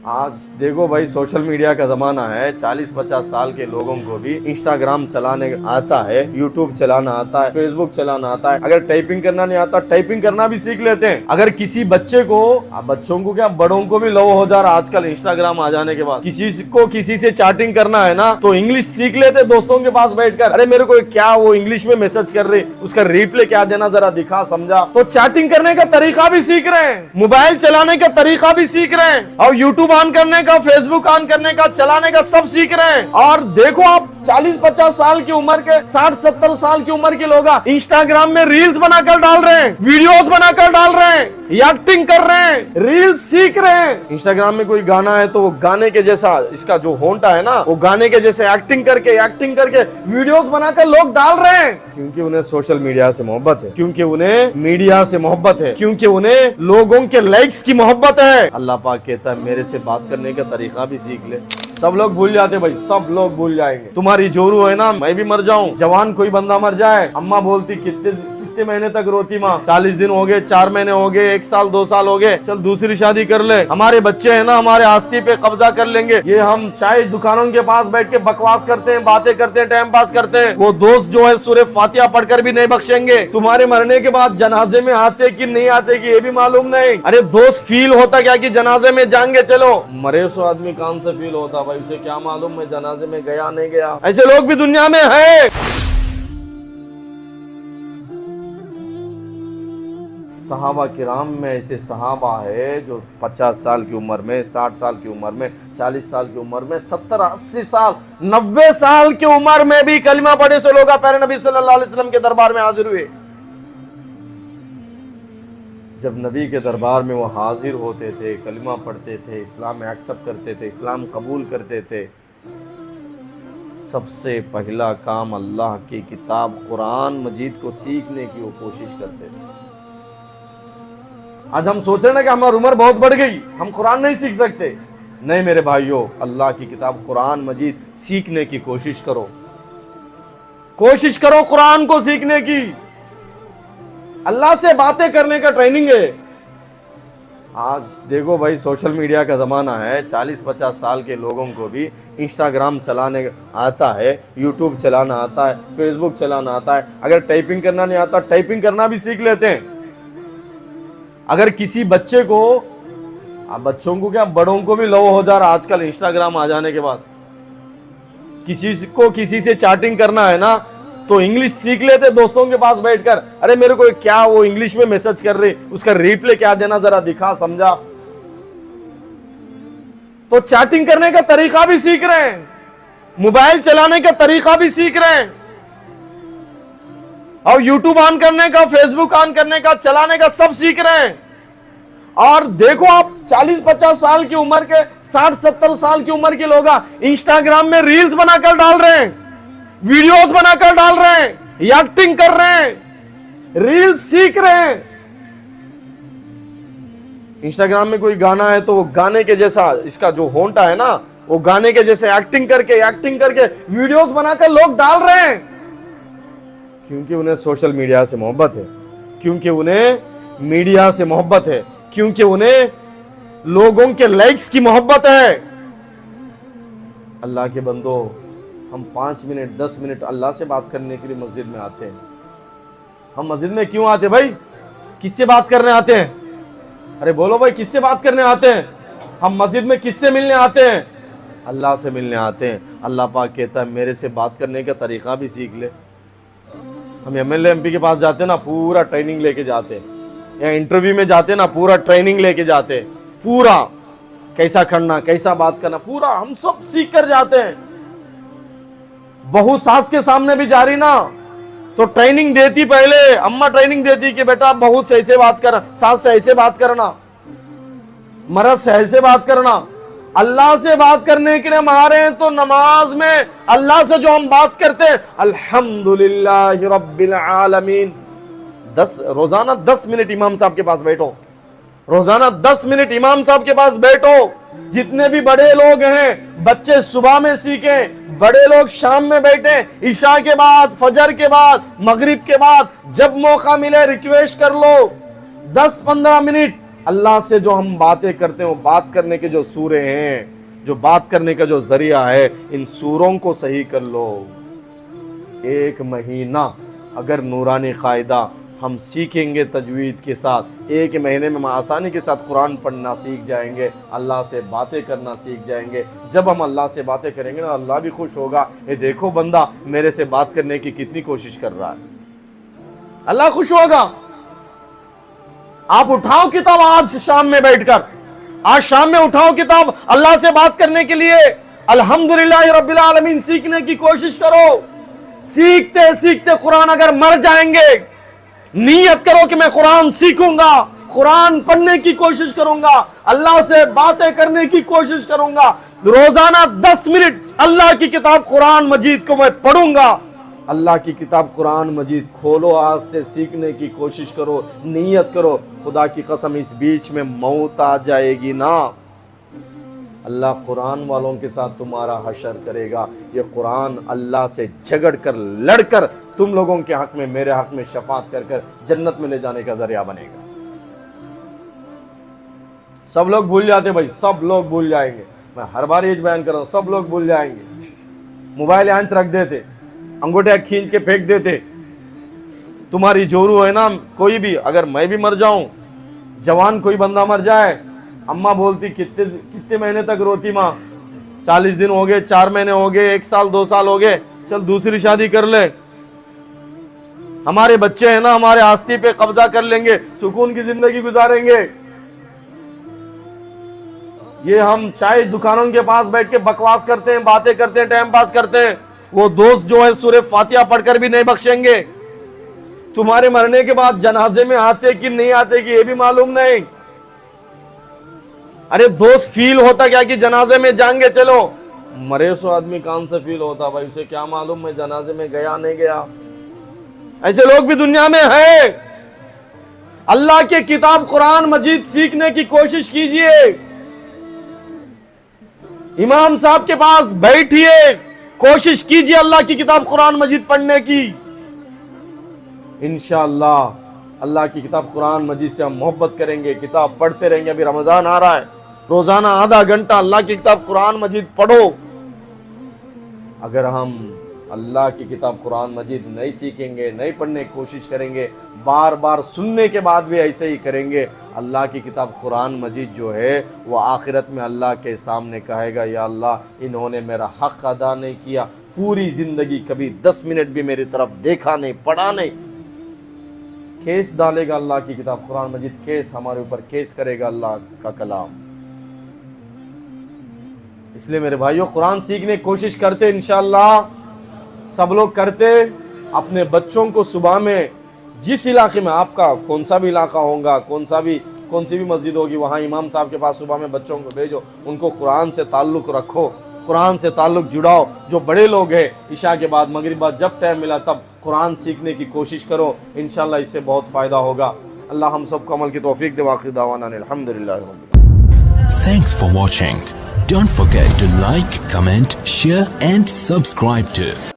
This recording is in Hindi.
आज देखो भाई, सोशल मीडिया का जमाना है। 40-50 साल के लोगों को भी इंस्टाग्राम चलाने आता है, यूट्यूब चलाना आता है, फेसबुक चलाना आता है। अगर टाइपिंग करना नहीं आता, टाइपिंग करना भी सीख लेते हैं। अगर किसी बच्चे को, बच्चों को क्या, बड़ों को भी लव हो जा रहा आजकल इंस्टाग्राम आ जाने के बाद। किसी को किसी से चैटिंग करना है ना, तो इंग्लिश सीख लेते दोस्तों के पास बैठकर। अरे मेरे को क्या वो इंग्लिश में मैसेज कर रही, उसका रिप्लाई क्या देना, जरा दिखा समझा। तो चैटिंग करने का तरीका भी सीख रहे हैं, मोबाइल चलाने का तरीका भी सीख रहे हैं, और यूट्यूब ऑन करने का, फेसबुक ऑन करने का, चलाने का सब सीख रहे हैं। और देखो आप 40-50 साल की उम्र के, 60-70 साल की उम्र के लोग इंस्टाग्राम में रील्स बनाकर डाल रहे हैं, वीडियोस बनाकर डाल रहे हैं, एक्टिंग कर रहे हैं, रील्स सीख रहे हैं। इंस्टाग्राम में कोई गाना है तो वो गाने के जैसा, इसका जो होंठा है ना, वो गाने के जैसे एक्टिंग करके वीडियोस बनाकर लोग डाल रहे हैं। क्योंकि उन्हें सोशल मीडिया से मोहब्बत है, क्योंकि उन्हें मीडिया से मोहब्बत है, क्योंकि उन्हें लोगों के लाइक्स की मोहब्बत है। अल्लाह पाक कहता है मेरे से बात करने का तरीका भी सीख ले। सब लोग भूल जाते भाई, सब लोग भूल जाएंगे। तुम्हारी जोरू है ना, मैं भी मर जाऊं, जवान कोई बंदा मर जाए, अम्मा बोलती कितने महीने तक रोती माँ, 40 दिन हो गए, 4 महीने हो गए, 1 साल 2 साल हो गए, चल दूसरी शादी कर ले। हमारे बच्चे हैं ना, हमारे आस्ती पे कब्जा कर लेंगे। ये हम चाय दुकानों के पास बैठ के बकवास करते हैं, बातें करते हैं, टाइम पास करते हैं। वो दोस्त जो है सूरह फातिहा पढ़कर भी नहीं बख्शेंगे। तुम्हारे मरने के बाद जनाजे में आते कि नहीं आते कि ये भी मालूम नहीं। अरे दोस्त फील होता क्या कि जनाजे में जाएंगे, चलो मरे सो आदमी कान से फील होता भाई, उसे क्या मालूम मैं जनाजे में गया नहीं गया। ऐसे लोग भी दुनिया में है। सहाबा किराम में ऐसे सहाबा है जो 50 साल की उम्र में, 60 साल की उम्र में, 40 साल की उम्र में, 70-80 साल, 90 साल की उम्र में भी कलिमा पढ़े से लोग प्यारे नबी सल्लल्लाहु अलैहि वसल्लम के दरबार में हाजिर हुए। जब नबी के दरबार में वो हाजिर होते थे, कलिमा पढ़ते थे, इस्लाम एक्सेप्ट करते थे, इस्लाम कबूल करते थे, सबसे पहला काम अल्लाह की किताब कुरान मजीद को सीखने की वो कोशिश करते थे। आज हम सोच रहे हैं ना कि हमारी उम्र बहुत बढ़ गई, हम कुरान नहीं सीख सकते। नहीं मेरे भाइयों, अल्लाह की किताब कुरान मजीद सीखने की कोशिश करो, कोशिश करो कुरान को सीखने की। अल्लाह से बातें करने का ट्रेनिंग है। आज देखो भाई, सोशल मीडिया का जमाना है। 40-50 साल के लोगों को भी इंस्टाग्राम चलाने आता है, यूट्यूब चलाना आता है, फेसबुक चलाना आता है। अगर टाइपिंग करना नहीं आता, टाइपिंग करना भी सीख लेते हैं। अगर किसी बच्चे को, बच्चों को क्या, बड़ों को भी लव हो जा रहा आजकल इंस्टाग्राम आ जाने के बाद। किसी को किसी से चैटिंग करना है ना, तो इंग्लिश सीख लेते दोस्तों के पास बैठकर। अरे मेरे को क्या वो इंग्लिश में मैसेज कर रही, उसका रिप्लाई क्या देना, जरा दिखा समझा। तो चैटिंग करने का तरीका भी सीख रहे हैं, मोबाइल चलाने का तरीका भी सीख रहे हैं, और यूट्यूब ऑन करने का, फेसबुक ऑन करने का, चलाने का सब सीख रहे हैं। और देखो आप 40-50 साल की उम्र के, 60-70 साल की उम्र के लोग इंस्टाग्राम में रील्स बनाकर डाल रहे हैं, वीडियोस बनाकर डाल रहे हैं, एक्टिंग कर रहे हैं, रील्स सीख रहे हैं। इंस्टाग्राम में कोई गाना है तो वो गाने के जैसा, इसका जो होंठा है ना, वो गाने के जैसे एक्टिंग करके वीडियोस बनाकर लोग डाल रहे हैं। क्योंकि उन्हें सोशल मीडिया से मोहब्बत है, क्योंकि उन्हें मीडिया से मोहब्बत है, क्योंकि उन्हें लोगों के लाइक्स की मोहब्बत है। अल्लाह के बंदो, हम 5 मिनट 10 मिनट अल्लाह से बात करने के लिए मस्जिद में आते हैं। हम मस्जिद में क्यों आते भाई? किससे बात करने आते हैं? अरे बोलो भाई, किससे बात करने आते हैं? हम मस्जिद में किससे मिलने आते हैं? अल्लाह से मिलने आते हैं। अल्लाह पाक कहता है मेरे से बात करने का तरीका भी सीख ले। हम एमएलए एमपी के पास जाते ना, पूरा ट्रेनिंग लेके जाते हैं, या इंटरव्यू में जाते ना, पूरा ट्रेनिंग लेके जाते हैं, पूरा कैसा खड़ना, कैसा बात करना, पूरा हम सब सीख कर जाते हैं। बहू सास के सामने भी जा रही ना, तो ट्रेनिंग देती, पहले अम्मा ट्रेनिंग देती कि बेटा बहू से ऐसे बात करना, सास से ऐसे बात करना, मर्द से ऐसे बात करना। अल्लाह से बात करने के लिए हम आ रहे हैं, तो नमाज में अल्लाह से जो हम बात करते हैं, अल्हम्दुलिल्लाह रब्बिल आलमीन, रोजाना 10 मिनट इमाम साहब के पास बैठो, रोजाना 10 मिनट इमाम साहब के पास बैठो। जितने भी बड़े लोग हैं, बच्चे सुबह में सीखें, बड़े लोग शाम में बैठे, ईशा के बाद, फजर के बाद, मगरिब के बाद, जब मौका मिले रिक्वेस्ट कर लो, 10-15 मिनट अल्लाह से जो हम बातें करते हैं, वो बात करने के जो सूरे हैं, जो बात करने का जो जरिया है, इन सूरों को सही कर लो। 1 महीना अगर नूरानी कायदा हम सीखेंगे तजवीद के साथ, 1 महीने में हम आसानी के साथ कुरान पढ़ना सीख जाएंगे, अल्लाह से बातें करना सीख जाएंगे। जब हम अल्लाह से बातें करेंगे ना, अल्लाह भी खुश होगा, ये देखो बंदा मेरे से बात करने की कितनी कोशिश कर रहा है, अल्लाह खुश होगा। आप उठाओ किताब आज शाम में बैठकर, आज शाम में उठाओ किताब, अल्लाह से बात करने के लिए अल्हम्दुलिल्लाह रब्बिल आलमीन सीखने की कोशिश करो। सीखते सीखते कुरान अगर मर जाएंगे, नियत करो कि मैं कुरान सीखूंगा, कुरान पढ़ने की कोशिश करूंगा, अल्लाह से बातें करने की कोशिश करूंगा, रोजाना 10 मिनट अल्लाह की किताब कुरान मजीद को मैं पढ़ूंगा। अल्लाह की किताब कुरान मजीद खोलो, आज से सीखने की कोशिश करो, नियत करो। खुदा की कसम इस बीच में मौत आ जाएगी ना, अल्लाह कुरान वालों के साथ तुम्हारा हशर करेगा। ये कुरान अल्लाह से झगड़ कर लड़कर तुम लोगों के हक में, मेरे हक में शफात कर कर जन्नत में ले जाने का जरिया बनेगा। सब लोग भूल जाते भाई, सब लोग भूल जाएंगे, मैं हर बार ये बयान कर रहा हूं, सब लोग भूल जाएंगे। मोबाइल आंच रख देते, अंगूठे खींच के फेंक देते। तुम्हारी जोरू है ना, कोई भी, अगर मैं भी मर जाऊं, जवान कोई बंदा मर जाए, अम्मा बोलती कितने महीने तक रोती माँ, 40 दिन हो गए, 4 महीने हो गए, 1 साल 2 साल हो गए, चल दूसरी शादी कर ले, हमारे बच्चे हैं ना, हमारे आस्ती पे कब्जा कर लेंगे, सुकून की जिंदगी गुजारेंगे। ये हम चाय दुकानों के पास बैठ के बकवास करते हैं, बातें करते हैं, टाइम पास करते हैं, वो दोस्त जो है सूरह फातिहा पढ़कर भी नहीं बख्शेंगे। तुम्हारे मरने के बाद जनाजे में आते कि नहीं आते कि ये भी मालूम नहीं। अरे दोस्त फील होता क्या कि जनाजे में जाएंगे, चलो, मरे सो आदमी कान से फील होता भाई, उसे क्या मालूम मैं जनाजे में गया नहीं गया। ऐसे लोग भी दुनिया में है। अल्लाह के किताब कुरान मजीद सीखने की कोशिश कीजिए, इमाम साहब के पास बैठिए, कोशिश कीजिए अल्लाह की किताब कुरान मजीद पढ़ने की। इंशाअल्लाह अल्लाह की किताब कुरान मजीद से हम मोहब्बत करेंगे, किताब पढ़ते रहेंगे। अभी रमजान आ रहा है, रोजाना आधा घंटा अल्लाह की किताब कुरान मजीद पढ़ो। अगर हम अल्लाह की किताब कुरान मजीद नहीं सीखेंगे, नहीं पढ़ने की कोशिश करेंगे, बार बार सुनने के बाद भी ऐसे ही करेंगे, अल्लाह की किताब कुरान मजीद जो है वो आखिरत में अल्लाह के सामने कहेगा, या अल्लाह इन्होंने मेरा हक अदा नहीं किया, पूरी जिंदगी कभी 10 मिनट भी मेरी तरफ देखा नहीं, पढ़ा नहीं। केस डालेगा अल्लाह की किताब कुरान मजीद, केस हमारे ऊपर केस करेगा अल्लाह का कलाम। इसलिए मेरे भाइयों कुरान सीखने की कोशिश करते, इंशाअल्लाह सब लोग करते। अपने बच्चों को सुबह में जिस इलाके में आपका कौन सा भी इलाका होगा, कौन सी भी मस्जिद होगी, वहाँ इमाम साहब के पास सुबह में बच्चों को भेजो, उनको कुरान से ताल्लुक़ रखो, कुरान से ताल्लुक़ जुड़ाओ। जो बड़े लोग हैं इशा के बाद, मगरिब बाद, जब टाइम मिला तब कुरान सीखने की कोशिश करो, इंशाअल्लाह इससे बहुत फ़ायदा होगा। अल्लाह हम सबको अमल की तौफीक दे। आखिर दावाना अल्हम्दुलिल्लाह। Thanks for watching. Don't forget to like, comment, share and subscribe to